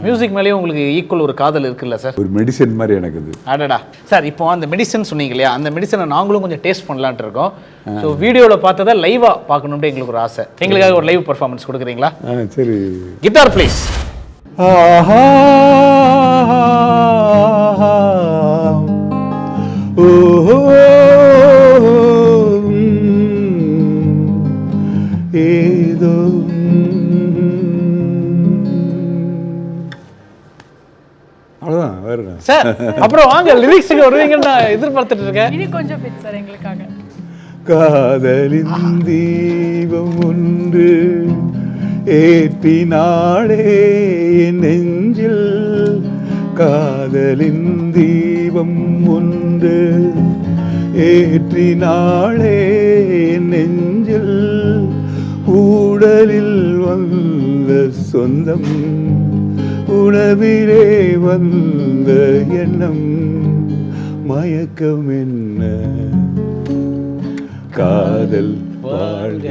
Music மேலேயும் உங்களுக்கு equal ஒரு காதல் இருக்குல்ல சார்? ஒரு மெடிசன் மாதிரி எனக்கு அது. அடடா சார், இப்போ அந்த மெடிசன் சொன்னீங்க இல்லையா, அந்த மெடிசனை நாங்களும் கொஞ்சம் டேஸ்ட் பண்ணலான்ட்டு இருக்கோம். ஸோ வீடியோவில் பார்த்ததை லைவாக பார்க்கணுன்ட்டு எங்களுக்கு ஒரு ஆசை. எங்களுக்காக ஒரு லைவ் பர்ஃபார்மன்ஸ் கொடுக்குறீங்களா? சரி. Guitar please. ஏதோ அவ்வளோதான், வேற சார். அப்புறம் வாங்க லிரிக்ஸுக்கு வருவீங்கன்னு நான் எதிர்பார்த்துட்டு இருக்கேன். இது கொஞ்சம் பிட் சார் எங்களுக்காக. காதலின் தீபம் ஒன்று ஏற்றினாளே என் நெஞ்சில், காதலின் தீபம் ஒன்று ஏற்றினாளே என் நெஞ்சில், ஊடலில் வந்த சொந்தம் உணவிலே வந்த எண்ணம், மயக்கம் என்ன காதல் வாழ்க.